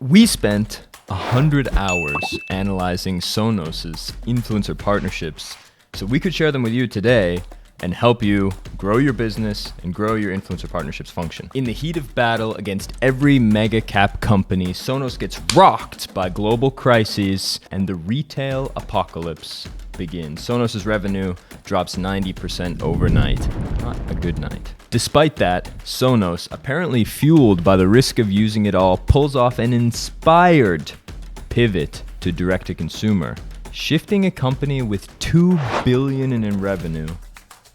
We spent 100 hours analyzing Sonos's influencer partnerships so we could share them with you today and help you grow your business and grow your influencer partnerships function. In the heat of battle against every mega cap company, Sonos gets rocked by global crises and the retail apocalypse begins. Sonos's revenue drops 90% overnight. Not a good night. Despite that, Sonos, apparently fueled by the risk of using it all, pulls off an inspired pivot to direct-to-consumer, shifting a company with $2 billion in revenue,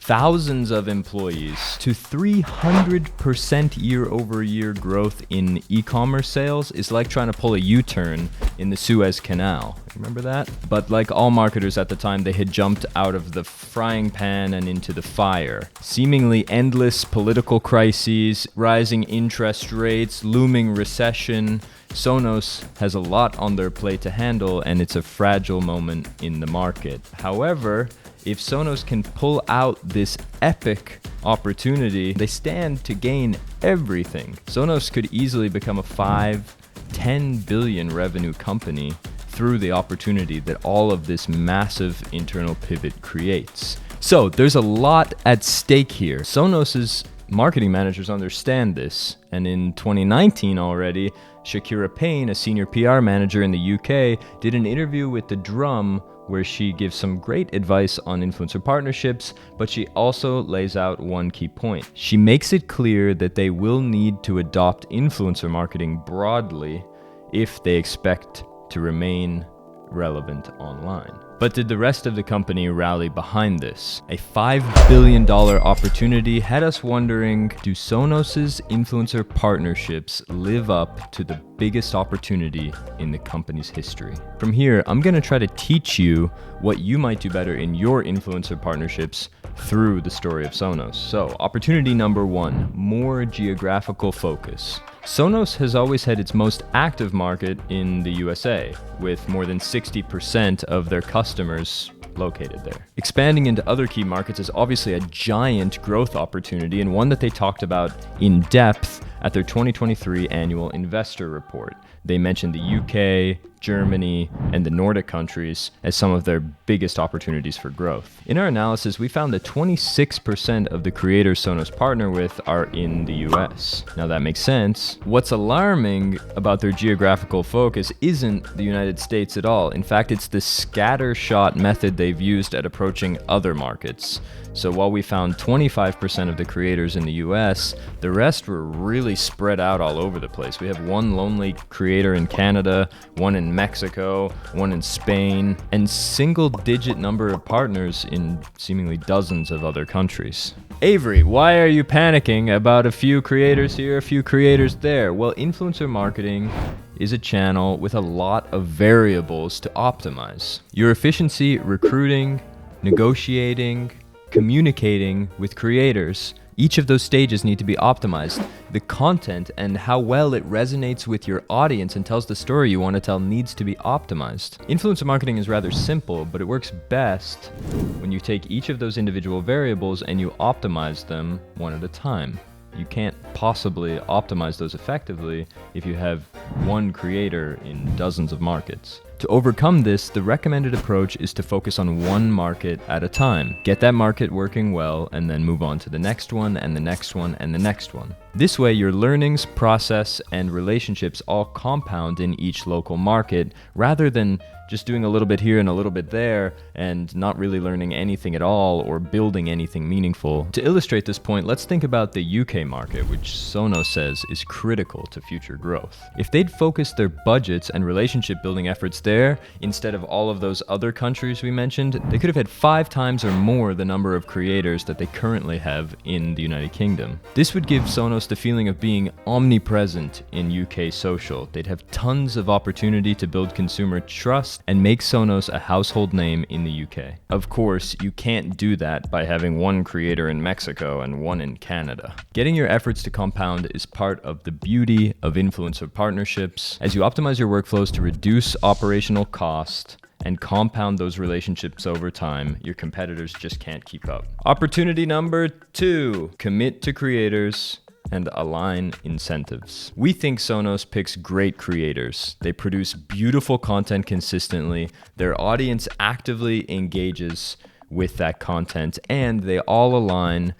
thousands of employees, to 300% year-over-year growth in e-commerce sales is like trying to pull a U-turn in the Suez Canal. Remember that? But like all marketers at the time, they had jumped out of the frying pan and into the fire. Seemingly endless political crises, rising interest rates, looming recession. Sonos has a lot on their plate to handle, and it's a fragile moment in the market. However, if Sonos can pull out this epic opportunity, they stand to gain everything. Sonos could easily become a $10 billion revenue company through the opportunity that all of this massive internal pivot creates. So there's a lot at stake here. Sonos's marketing managers understand this, and in 2019 already, Shakira Payne, a senior PR manager in the UK, did an interview with The Drum where she gives some great advice on influencer partnerships, but she also lays out one key point. She makes it clear that they will need to adopt influencer marketing broadly if they expect to remain relevant online. But did the rest of the company rally behind this? A $5 billion opportunity had us wondering, do Sonos's influencer partnerships live up to the biggest opportunity in the company's history? From here, I'm going to try to teach you what you might do better in your influencer partnerships through the story of Sonos. So, opportunity number one, more geographical focus. Sonos has always had its most active market in the USA, with more than 60% of their customers located there. Expanding into other key markets is obviously a giant growth opportunity, and one that they talked about in depth at their 2023 annual investor report. They mentioned the UK, Germany, and the Nordic countries as some of their biggest opportunities for growth. In our analysis, we found that 26% of the creators Sonos partner with are in the US. Now that makes sense. What's alarming about their geographical focus isn't the United States at all. In fact, it's the scattershot method they've used at approaching other markets. So while we found 25% of the creators in the US, the rest were really spread out all over the place. We have one lonely creator in Canada, one in Mexico, one in Spain, and single-digit number of partners in seemingly dozens of other countries. Avery, why are you panicking about a few creators here, a few creators there? Well, influencer marketing is a channel with a lot of variables to optimize. Your efficiency, recruiting, negotiating, communicating with creators, each of those stages need to be optimized. The content and how well it resonates with your audience and tells the story you want to tell needs to be optimized. Influencer marketing is rather simple, but it works best when you take each of those individual variables and you optimize them one at a time. You can't possibly optimize those effectively if you have one creator in dozens of markets. To overcome this, the recommended approach is to focus on one market at a time. Get that market working well, and then move on to the next one, and the next one, and the next one. This way, your learnings, process, and relationships all compound in each local market, rather than just doing a little bit here and a little bit there and not really learning anything at all or building anything meaningful. To illustrate this point, let's think about the UK market, which Sonos says is critical to future growth. If they'd focused their budgets and relationship building efforts there instead of all of those other countries we mentioned, they could have had 5 times or more the number of creators that they currently have in the United Kingdom. This would give Sonos the feeling of being omnipresent in UK social. They'd have tons of opportunity to build consumer trust and make Sonos a household name in the UK. Of course, you can't do that by having one creator in Mexico and one in Canada. Getting your efforts to compound is part of the beauty of influencer partnerships. As you optimize your workflows to reduce operational cost and compound those relationships over time, your competitors just can't keep up. Opportunity number 2, commit to creators and align incentives. We think Sonos picks great creators. They produce beautiful content consistently. Their audience actively engages with that content, and they all align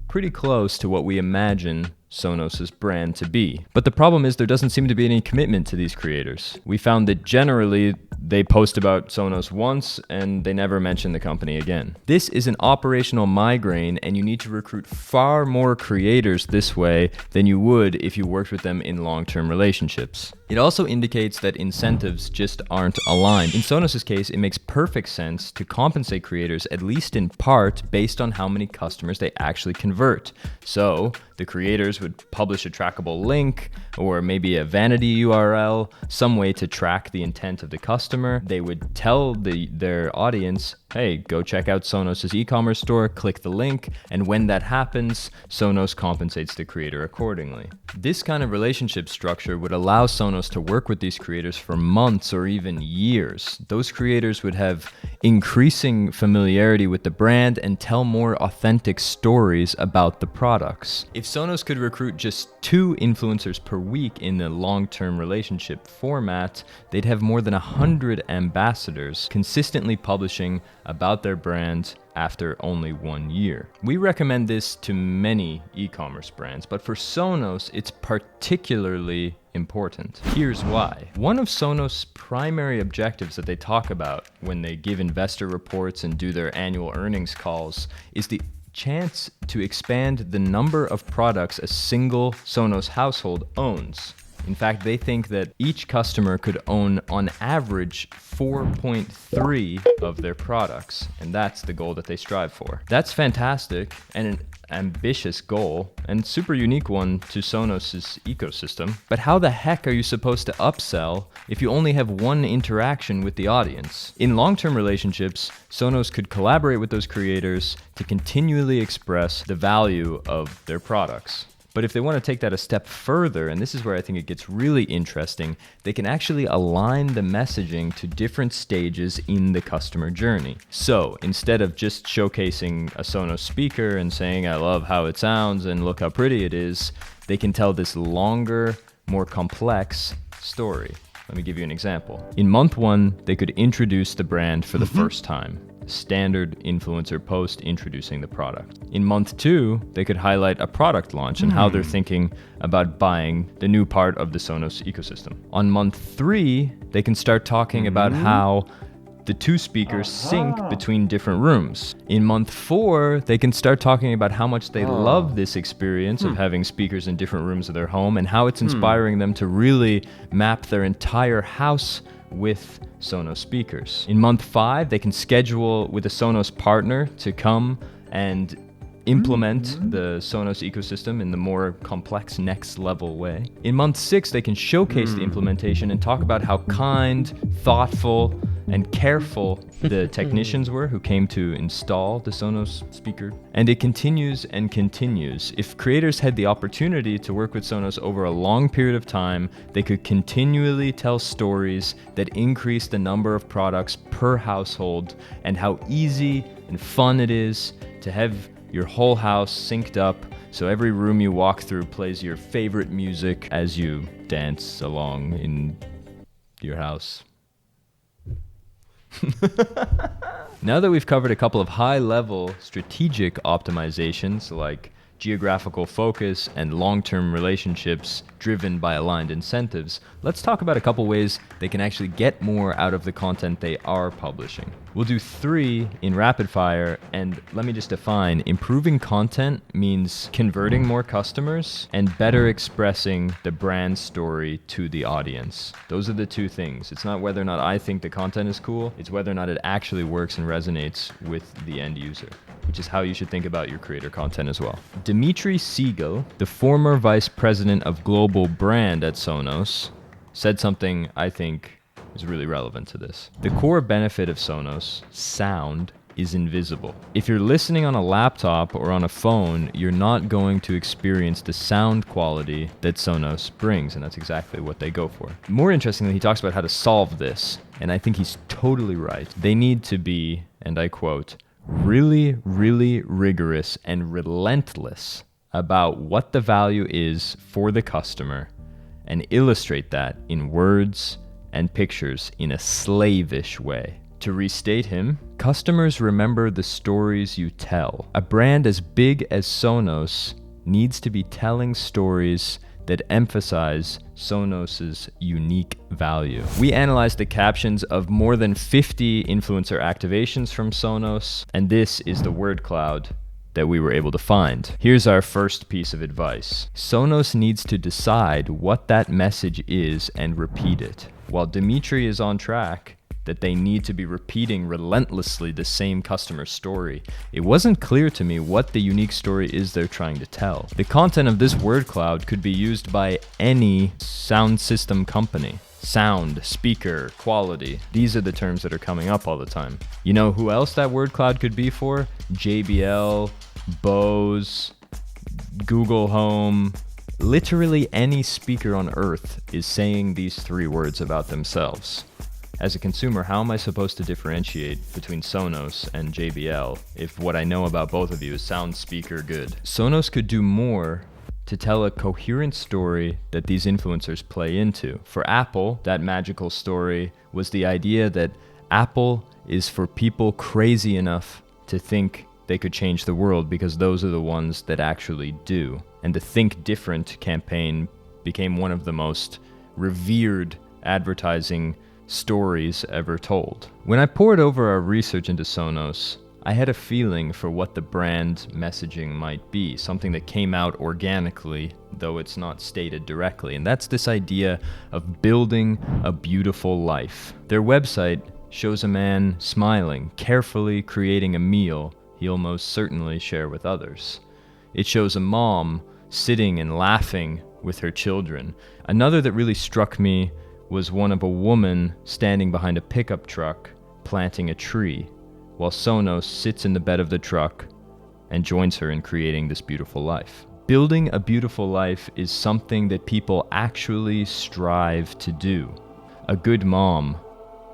pretty close to what we imagine Sonos's brand to be. But the problem is there doesn't seem to be any commitment to these creators. We found that generally they post about Sonos once and they never mention the company again. This is an operational migraine, and you need to recruit far more creators this way than you would if you worked with them in long-term relationships. It also indicates that incentives just aren't aligned. In Sonos's case, it makes perfect sense to compensate creators, at least in part, based on how many customers they actually convert. So the creators would publish a trackable link or maybe a vanity URL, some way to track the intent of the customer. They would tell their audience, hey, go check out Sonos's e-commerce store, click the link, and when that happens, Sonos compensates the creator accordingly. This kind of relationship structure would allow Sonos to work with these creators for months or even years. Those creators would have increasing familiarity with the brand and tell more authentic stories about the products. If Sonos could recruit just 2 influencers per week in a long-term relationship format, they'd have more than 100 ambassadors consistently publishing about their brand after only 1 year. We recommend this to many e-commerce brands, but for Sonos, it's particularly important. Here's why. One of Sonos' primary objectives that they talk about when they give investor reports and do their annual earnings calls is the chance to expand the number of products a single Sonos household owns. In fact, they think that each customer could own, on average, 4.3 of their products, and that's the goal that they strive for. That's fantastic and an ambitious goal, and super unique one to Sonos's ecosystem. But how the heck are you supposed to upsell if you only have one interaction with the audience? In long-term relationships, Sonos could collaborate with those creators to continually express the value of their products. But if they want to take that a step further, and this is where I think it gets really interesting, they can actually align the messaging to different stages in the customer journey. So instead of just showcasing a Sonos speaker and saying, I love how it sounds and look how pretty it is, they can tell this longer, more complex story. Let me give you an example. In month 1, they could introduce the brand for the first time. Standard influencer post introducing the product. In month 2, they could highlight a product launch and how they're thinking about buying the new part of the Sonos ecosystem. On month 3, they can start talking about how the 2 speakers sync between different rooms. In month 4, they can start talking about how much they love this experience of having speakers in different rooms of their home and how it's inspiring them to really map their entire house with Sonos speakers. In month 5, they can schedule with a Sonos partner to come and implement the Sonos ecosystem in the more complex next level way. In month 6, they can showcase the implementation and talk about how kind, thoughtful, and careful the technicians were who came to install the Sonos speaker. And it continues and continues. If creators had the opportunity to work with Sonos over a long period of time, they could continually tell stories that increase the number of products per household and how easy and fun it is to have your whole house synced up so every room you walk through plays your favorite music as you dance along in your house. Now that we've covered a couple of high-level strategic optimizations like geographical focus and long-term relationships driven by aligned incentives, let's talk about a couple ways they can actually get more out of the content they are publishing. We'll do 3 in rapid fire, and let me just define. Improving content means converting more customers and better expressing the brand story to the audience. Those are the 2 things. It's not whether or not I think the content is cool, it's whether or not it actually works and resonates with the end user, which is how you should think about your creator content as well. Dmitry Siegel, the former vice president of global brand at Sonos, said something I think is really relevant to this. The core benefit of Sonos, sound, is invisible. If you're listening on a laptop or on a phone, you're not going to experience the sound quality that Sonos brings, and that's exactly what they go for. More interestingly, he talks about how to solve this, and I think he's totally right. They need to be, and I quote, really, really rigorous and relentless about what the value is for the customer and illustrate that in words and pictures in a slavish way. To restate him, customers remember the stories you tell. A brand as big as Sonos needs to be telling stories that emphasize Sonos's unique value. We analyzed the captions of more than 50 influencer activations from Sonos, and this is the word cloud that we were able to find. Here's our first piece of advice. Sonos needs to decide what that message is and repeat it. While Dimitri is on track that they need to be repeating relentlessly the same customer story, it wasn't clear to me what the unique story is they're trying to tell. The content of this word cloud could be used by any sound system company. Sound, speaker, quality. These are the terms that are coming up all the time. You know who else that word cloud could be for? JBL, Bose, Google Home. Literally any speaker on earth is saying these three words about themselves. As a consumer, how am I supposed to differentiate between Sonos and JBL if what I know about both of you is sound, speaker, good? Sonos could do more to tell a coherent story that these influencers play into. For Apple, that magical story was the idea that Apple is for people crazy enough to think they could change the world because those are the ones that actually do. And the Think Different campaign became one of the most revered advertising stories ever told. When I poured over our research into Sonos, I had a feeling for what the brand messaging might be, something that came out organically, though it's not stated directly, and that's this idea of building a beautiful life. Their website shows a man smiling, carefully creating a meal he'll most certainly share with others. It shows a mom sitting and laughing with her children. Another that really struck me was one of a woman standing behind a pickup truck planting a tree, while Sonos sits in the bed of the truck and joins her in creating this beautiful life. Building a beautiful life is something that people actually strive to do. A good mom,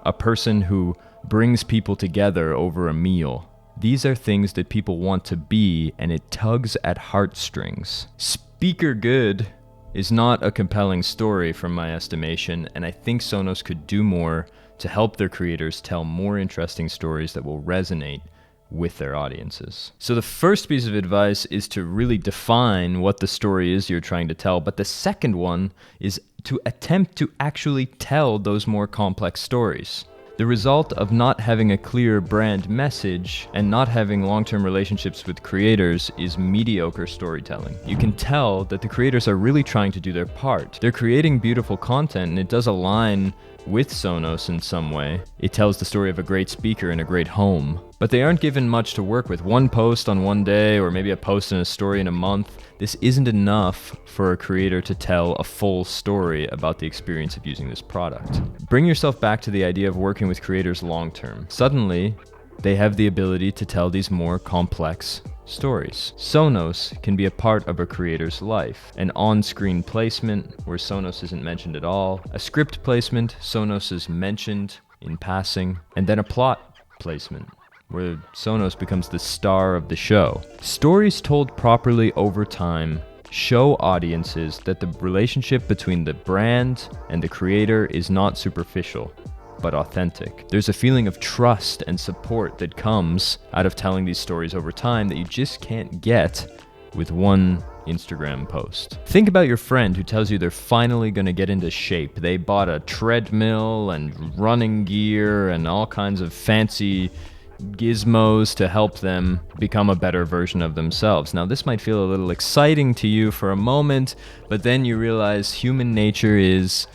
a person who brings people together over a meal. These are things that people want to be, and it tugs at heartstrings. Speaker good is not a compelling story from my estimation, and I think Sonos could do more to help their creators tell more interesting stories that will resonate with their audiences. So the first piece of advice is to really define what the story is you're trying to tell, but the second one is to attempt to actually tell those more complex stories. The result of not having a clear brand message and not having long-term relationships with creators is mediocre storytelling. You can tell that the creators are really trying to do their part. They're creating beautiful content, and it does align with Sonos in some way. It tells the story of a great speaker in a great home. But they aren't given much to work with. One post on one day, or maybe a post and a story in a month. This isn't enough for a creator to tell a full story about the experience of using this product. Bring yourself back to the idea of working with creators long term. Suddenly, they have the ability to tell these more complex stories. Sonos can be a part of a creator's life. An on-screen placement where Sonos isn't mentioned at all. A script placement, Sonos is mentioned in passing. And then a plot placement where Sonos becomes the star of the show. Stories told properly over time show audiences that the relationship between the brand and the creator is not superficial, but authentic. There's a feeling of trust and support that comes out of telling these stories over time that you just can't get with one Instagram post. Think about your friend who tells you they're finally going to get into shape. They bought a treadmill and running gear and all kinds of fancy gizmos to help them become a better version of themselves. Now, this might feel a little exciting to you for a moment, but then you realize human nature is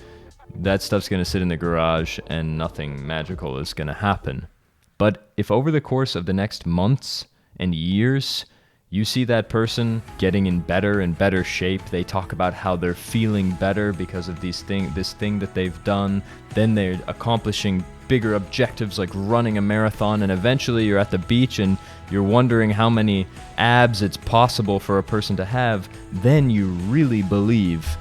that stuff's going to sit in the garage and nothing magical is going to happen. But if over the course of the next months and years, you see that person getting in better and better shape, they talk about how they're feeling better because of this thing that they've done, then they're accomplishing bigger objectives like running a marathon, and eventually you're at the beach and you're wondering how many abs it's possible for a person to have, then you really believe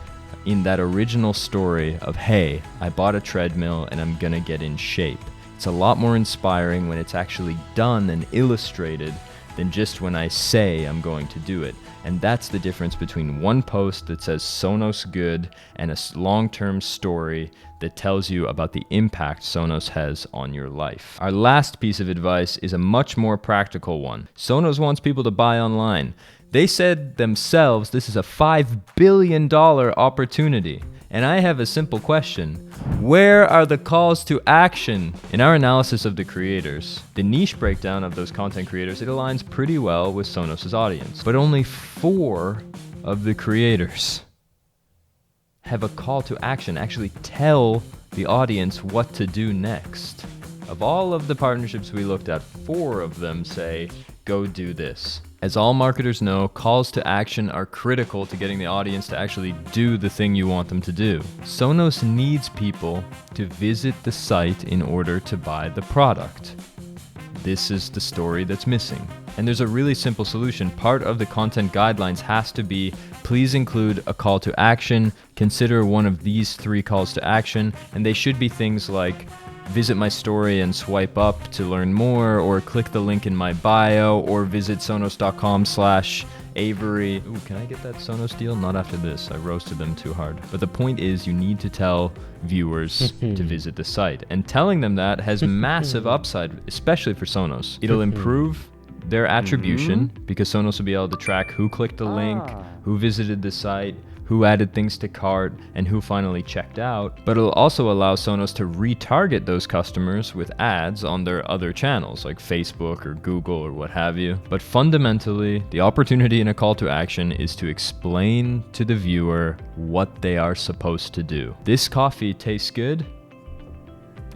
in that original story of, hey, I bought a treadmill and I'm gonna get in shape. It's a lot more inspiring when it's actually done and illustrated than just when I say I'm going to do it. And that's the difference between one post that says Sonos good and a long-term story that tells you about the impact Sonos has on your life. Our last piece of advice is a much more practical one. Sonos wants people to buy online. They said themselves this is a $5 billion opportunity. And I have a simple question. Where are the calls to action? In our analysis of the creators, the niche breakdown of those content creators, it aligns pretty well with Sonos' audience. But only 4 of the creators have a call to action, actually tell the audience what to do next. Of all of the partnerships we looked at, 4 of them say, go do this. As all marketers know, calls to action are critical to getting the audience to actually do the thing you want them to do. Sonos needs people to visit the site in order to buy the product. This is the story that's missing. And there's a really simple solution. Part of the content guidelines has to be, please include a call to action, consider one of these 3 calls to action, and they should be things like, visit my story and swipe up to learn more, or click the link in my bio, or visit sonos.com/Avery. Ooh, can I get that Sonos deal? Not after this. I roasted them too hard. But the point is, you need to tell viewers to visit the site. And telling them that has massive upside, especially for Sonos. It'll improve their attribution because Sonos will be able to track who clicked the link, who visited the site, who added things to cart, and who finally checked out. But it'll also allow Sonos to retarget those customers with ads on their other channels like Facebook or Google or what have you. But fundamentally, the opportunity in a call to action is to explain to the viewer what they are supposed to do. This coffee tastes good?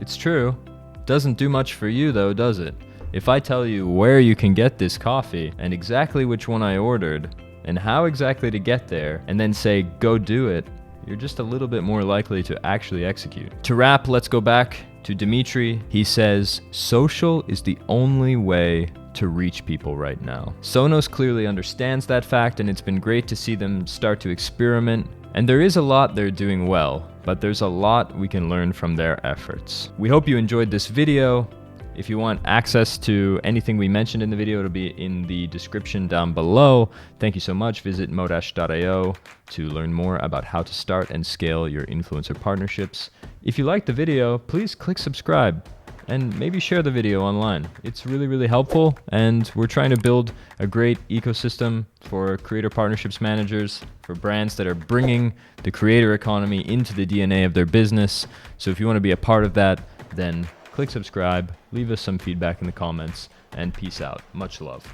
It's true. Doesn't do much for you though, does it? If I tell you where you can get this coffee and exactly which one I ordered, and how exactly to get there, and then say, go do it, you're just a little bit more likely to actually execute. To wrap, let's go back to Dimitri. He says, social is the only way to reach people right now. Sonos clearly understands that fact, and it's been great to see them start to experiment. And there is a lot they're doing well, but there's a lot we can learn from their efforts. We hope you enjoyed this video. If you want access to anything we mentioned in the video, it'll be in the description down below. Thank you so much. Visit modash.io to learn more about how to start and scale your influencer partnerships. If you liked the video, please click subscribe and maybe share the video online. It's really, really helpful, and we're trying to build a great ecosystem for creator partnerships managers, for brands that are bringing the creator economy into the DNA of their business. So if you want to be a part of that, then click subscribe, leave us some feedback in the comments, and peace out. Much love.